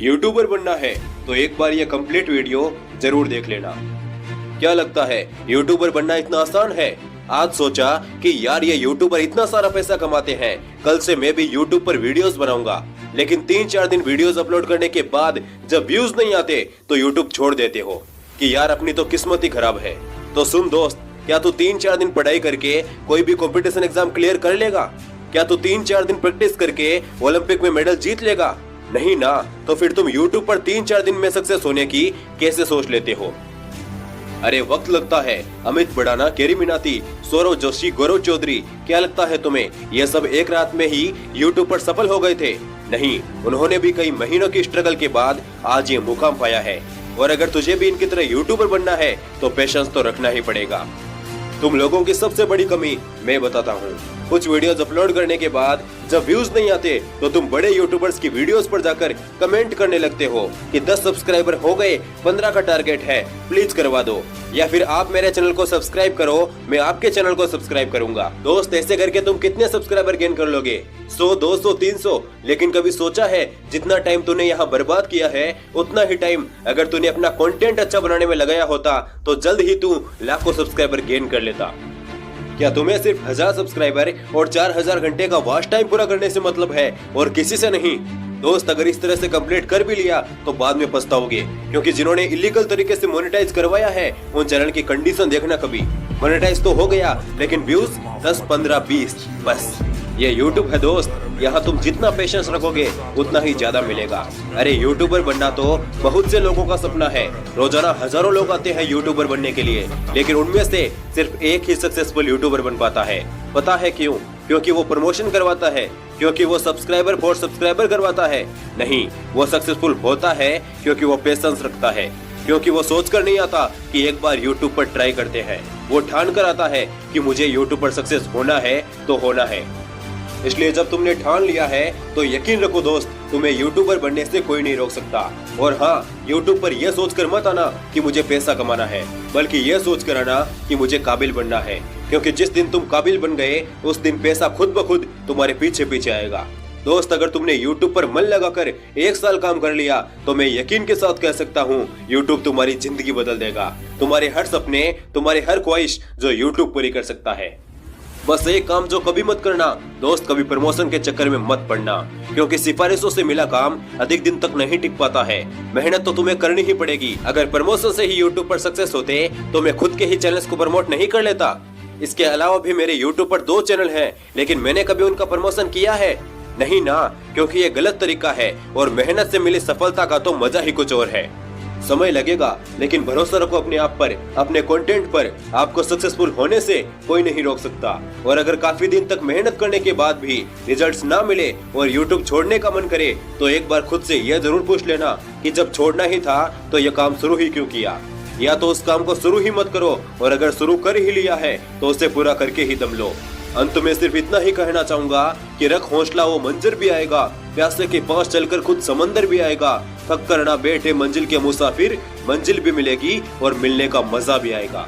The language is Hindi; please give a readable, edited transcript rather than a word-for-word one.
यूट्यूबर बनना है तो एक बार ये कंप्लीट वीडियो जरूर देख लेना। क्या लगता है यूट्यूबर बनना इतना आसान है? आज सोचा कि यार ये यूट्यूबर इतना सारा पैसा कमाते हैं, कल से मैं भी यूट्यूब पर वीडियोस बनाऊंगा। लेकिन 3-4 दिन वीडियोस अपलोड करने के बाद जब व्यूज नहीं आते तो यूट्यूब छोड़ देते हो कि यार अपनी तो किस्मत ही खराब है। तो सुन दोस्त, क्या तू 3-4 दिन पढ़ाई करके कोई भी कंपटीशन एग्जाम क्लियर कर लेगा? क्या तू 3-4 दिन प्रैक्टिस करके ओलंपिक में मेडल जीत लेगा? नहीं ना। तो फिर तुम यूट्यूब पर 3-4 दिन में सक्सेस होने की कैसे सोच लेते हो? अरे वक्त लगता है। अमित बड़ाना, केरी मिनाती, सौरव जोशी, गौरव चौधरी, क्या लगता है तुम्हें ये सब एक रात में ही यूट्यूब पर सफल हो गए थे? नहीं, उन्होंने भी कई महीनों की स्ट्रगल के बाद आज ये मुकाम पाया है। और अगर तुझे भी इनकी तरह यूट्यूबर बनना है तो पेशेंस तो रखना ही पड़ेगा। तुम लोगों की सबसे बड़ी कमी मैं बताता हूँ। कुछ वीडियोस अपलोड करने के बाद जब व्यूज नहीं आते तो तुम बड़े यूट्यूबर्स की वीडियोस पर जाकर कमेंट करने लगते हो कि 10 सब्सक्राइबर हो गए, 15 का टारगेट है, प्लीज करवा दो, या फिर आप मेरे चैनल को सब्सक्राइब करो, मैं आपके चैनल को सब्सक्राइब करूंगा। दोस्त, ऐसे करके तुम कितने सब्सक्राइबर गेन कर लोगे? 100, 200, 300। लेकिन कभी सोचा है जितना टाइम तूने यहाँ बर्बाद किया है उतना ही टाइम अगर तूने अपना कंटेंट अच्छा बनाने में लगाया होता तो जल्द ही तू लाखों सब्सक्राइबर गेन कर लेता। क्या तुम्हें सिर्फ 1000 सब्सक्राइबर और 4000 घंटे का वॉच टाइम पूरा करने से मतलब है और किसी से नहीं? दोस्त, अगर इस तरह से कंप्लीट कर भी लिया तो बाद में पछताओगे, क्योंकि जिन्होंने इलीगल तरीके से मोनेटाइज करवाया है उन चैनल की कंडीशन देखना कभी। मोनेटाइज तो हो गया लेकिन व्यूज 10, 15, 20 बस। ये यूट्यूब है दोस्त, यहाँ तुम जितना पेशेंस रखोगे उतना ही ज्यादा मिलेगा। अरे यूट्यूबर बनना तो बहुत से लोगों का सपना है। रोजाना हजारों लोग आते हैं यूट्यूबर बनने के लिए, लेकिन उनमें से सिर्फ एक ही सक्सेसफुल यूट्यूबर बन पाता है। पता है क्यों? क्योंकि वो प्रमोशन करवाता है, क्योंकि वो सब्सक्राइबर फॉर सब्सक्राइबर करवाता है? नहीं, वो सक्सेसफुल होता है क्योंकि वो पेशेंस रखता है, क्योंकि वो सोचकर नहीं आता कि एक बार यूट्यूब पर ट्राई करते हैं। वो ठान कर आता है कि मुझे यूट्यूब पर सक्सेस होना है तो होना है। इसलिए जब तुमने ठान लिया है तो यकीन रखो दोस्त, तुम्हें यूट्यूबर बनने से कोई नहीं रोक सकता। और हाँ, यूट्यूब पर यह सोचकर मत आना कि मुझे पैसा कमाना है, बल्कि यह सोचकर आना कि मुझे काबिल बनना है, क्योंकि जिस दिन तुम काबिल बन गए उस दिन पैसा खुद ब खुद तुम्हारे पीछे पीछे आएगा। दोस्त, अगर तुमने YouTube पर मन लगाकर 1 साल काम कर लिया तो मैं यकीन के साथ कह सकता हूँ YouTube तुम्हारी जिंदगी बदल देगा। तुम्हारे हर सपने, तुम्हारी हर ख्वाहिश जो YouTube पूरी कर सकता है। बस एक काम जो कभी मत करना दोस्त, कभी प्रमोशन के चक्कर में मत पड़ना, क्योंकि सिफारिशों से मिला काम अधिक दिन तक नहीं टिक पाता है। मेहनत तो तुम्हें करनी ही पड़ेगी। अगर प्रमोशन से ही यूट्यूब पर सक्सेस होते तो मैं खुद के ही चैनल्स को प्रमोट नहीं कर लेता। इसके अलावा भी मेरे यूट्यूब पर 2 चैनल हैं, लेकिन मैंने कभी उनका प्रमोशन किया है? नहीं ना, क्योंकि ये गलत तरीका है और मेहनत से मिली सफलता का तो मजा ही कुछ और है। समय लगेगा लेकिन भरोसा रखो अपने आप पर, अपने कंटेंट पर। आपको सक्सेसफुल होने से कोई नहीं रोक सकता। और अगर काफी दिन तक मेहनत करने के बाद भी रिजल्ट्स ना मिले और यूट्यूब छोड़ने का मन करे तो एक बार खुद से यह जरूर पूछ लेना कि जब छोड़ना ही था तो यह काम शुरू ही क्यों किया? या तो उस काम को शुरू ही मत करो, और अगर शुरू कर ही लिया है तो उसे पूरा करके ही दम लो। अंत में सिर्फ इतना ही कहना चाहूंगा कि रख हौसला, वो मंजर भी आएगा। प्यासे के पास चलकर खुद समंदर भी आएगा। थक कर ना बैठे मंजिल के मुसाफिर, मंजिल भी मिलेगी और मिलने का मजा भी आएगा।